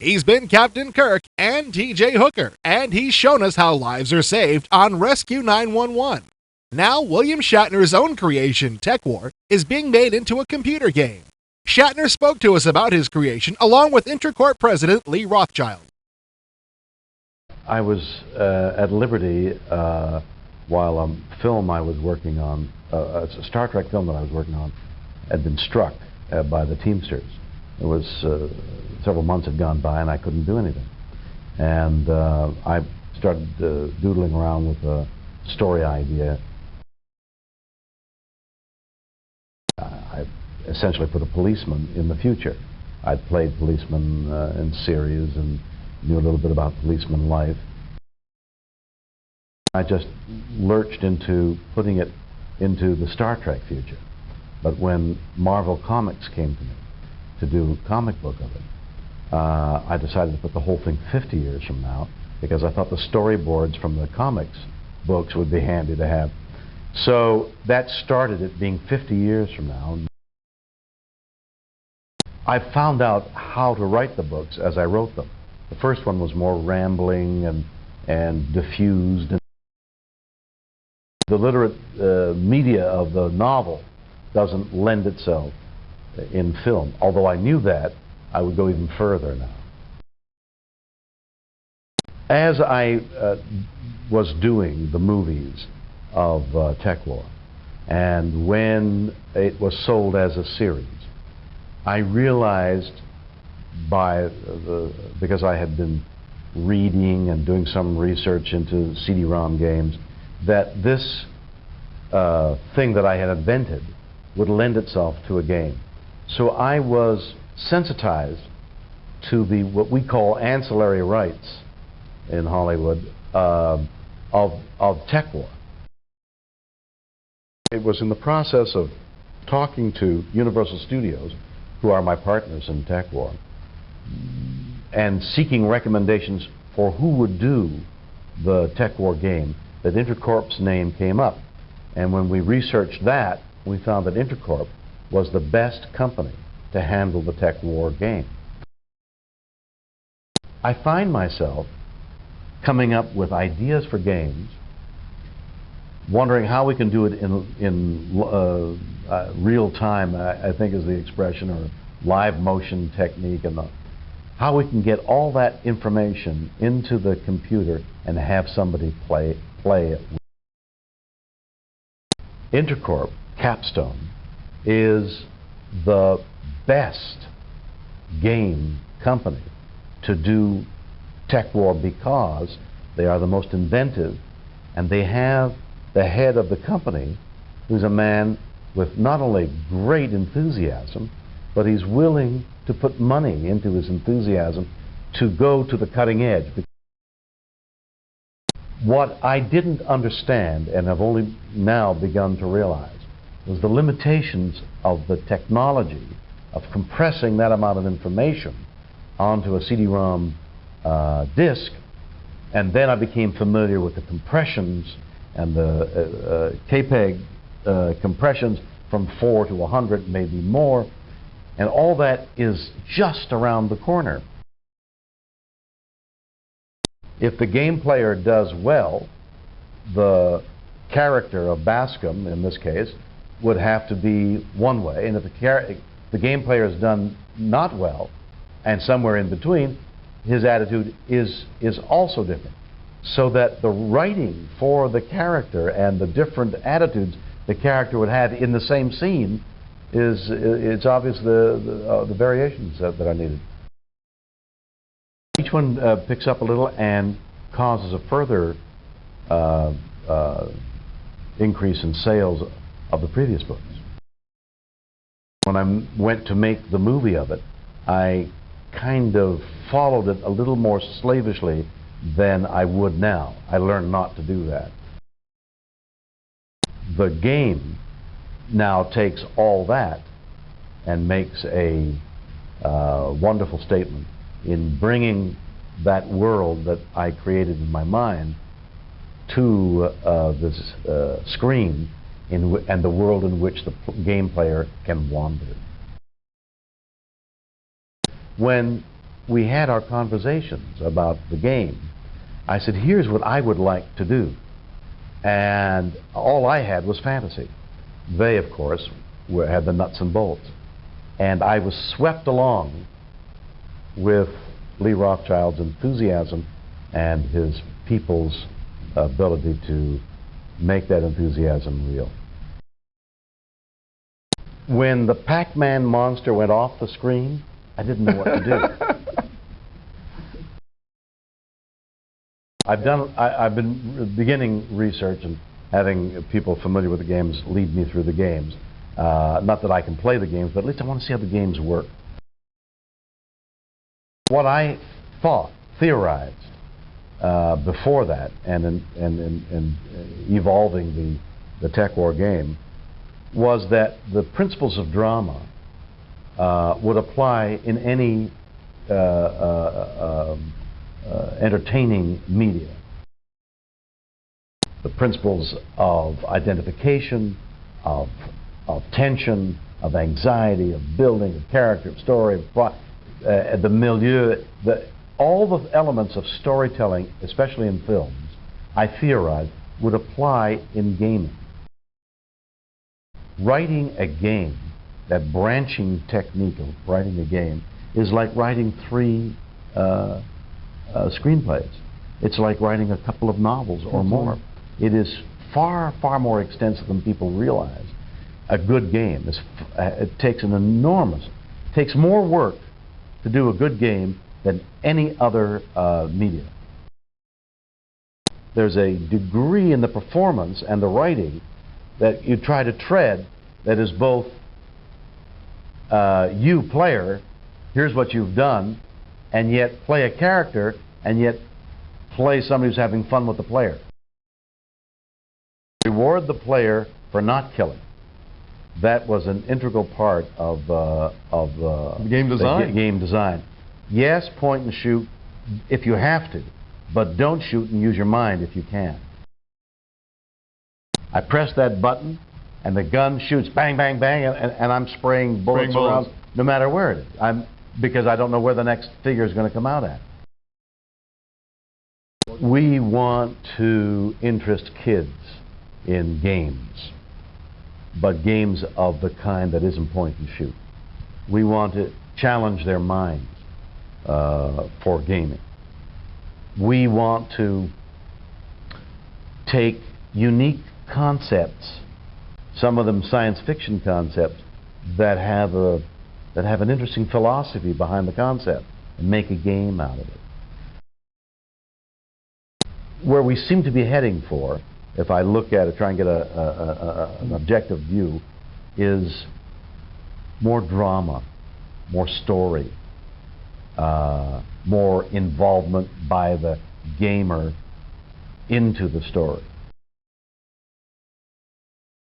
He's been Captain Kirk and TJ Hooker, and he's shown us how lives are saved on Rescue 911. Now, William Shatner's own creation, TekWar, is being made into a computer game. Shatner spoke to us about his creation along with Intercorp President Lee Rothschild. I was at Liberty while a film I was working on, a Star Trek film that I was working on, had been struck by the Teamsters. It was several months had gone by and I couldn't do anything. And I started doodling around with a story idea. I essentially put a policeman in the future. I'd played policeman in series and knew a little bit about policeman life. I just lurched into putting it into the Star Trek future. But when Marvel Comics came to me to do a comic book of it, I decided to put the whole thing 50 years from now because I thought the storyboards from the comics books would be handy to have. So that started it being 50 years from now. I found out how to write the books as I wrote them. The first one was more rambling and diffused. The literate media of the novel doesn't lend itself in film. Although I knew that, I would go even further now. As I was doing the movies of TekWar, and when it was sold as a series, I realized because I had been reading and doing some research into CD-ROM games, that this thing that I had invented would lend itself to a game. So I was sensitized to the what we call ancillary rights in Hollywood of TekWar. It was in the process of talking to Universal Studios, who are my partners in TekWar, and seeking recommendations for who would do the TekWar game, that Intercorp's name came up. And when we researched that, we found that Intercorp was the best company to handle the TekWar game. I find myself coming up with ideas for games, wondering how we can do it in real time, I think is the expression, or live motion technique, and how we can get all that information into the computer and have somebody play it. Intercorp, Capstone, is the best game company to do TekWar because they are the most inventive, and they have the head of the company who's a man with not only great enthusiasm, but he's willing to put money into his enthusiasm to go to the cutting edge. What I didn't understand, and have only now begun to realize, was the limitations of the technology of compressing that amount of information onto a CD-ROM disc. And then I became familiar with the compressions and the KPEG compressions from 4 to 100, maybe more. And all that is just around the corner. If the game player does well, the character of Bascom, in this case, would have to be one way. And if the game player has done not well, and somewhere in between, his attitude is also different. So that the writing for the character and the different attitudes the character would have in the same scene it's obvious the variations that are needed. Each one picks up a little and causes a further increase in sales of the previous books. When I went to make the movie of it, I kind of followed it a little more slavishly than I would now. I learned not to do that. The game now takes all that and makes a wonderful statement in bringing that world that I created in my mind to this screen and the world in which the game player can wander. When we had our conversations about the game, I said, here's what I would like to do. And all I had was fantasy. They, of course, had the nuts and bolts. And I was swept along with Lee Rothschild's enthusiasm and his people's ability to make that enthusiasm real. When the Pac-Man monster went off the screen, I didn't know what to do. I've been beginning research and having people familiar with the games lead me through the games. Not that I can play the games, but at least I want to see how the games work. What I thought, theorized, before that, and in evolving the TekWar game, was that the principles of drama would apply in any entertaining media. The principles of identification, of tension, of anxiety, of building, of character, of story, the milieu, all the elements of storytelling, especially in films, I theorized, would apply in gaming. Writing a game, that branching technique of writing a game, is like writing 3 screenplays. It's like writing a couple of novels or more. It is far, far more extensive than people realize. A good game it takes takes more work to do a good game than any other media. There's a degree in the performance and the writing that you try to tread that is both you, player, here's what you've done, and yet play a character, and yet play somebody who's having fun with the player. Reward the player for not killing. That was an integral part of game design. Game design. Yes, point and shoot if you have to, but don't shoot and use your mind if you can. I press that button, and the gun shoots bang, bang, bang, and I'm spraying bullets around, no matter where it is. Because I don't know where the next figure is going to come out at. We want to interest kids in games, but games of the kind that isn't point and shoot. We want to challenge their minds for gaming. We want to take unique concepts, some of them science fiction concepts, that have an interesting philosophy behind the concept, and make a game out of it. Where we seem to be heading for, if I look at it, try and get an objective view, is more drama, more story, more involvement by the gamer into the story.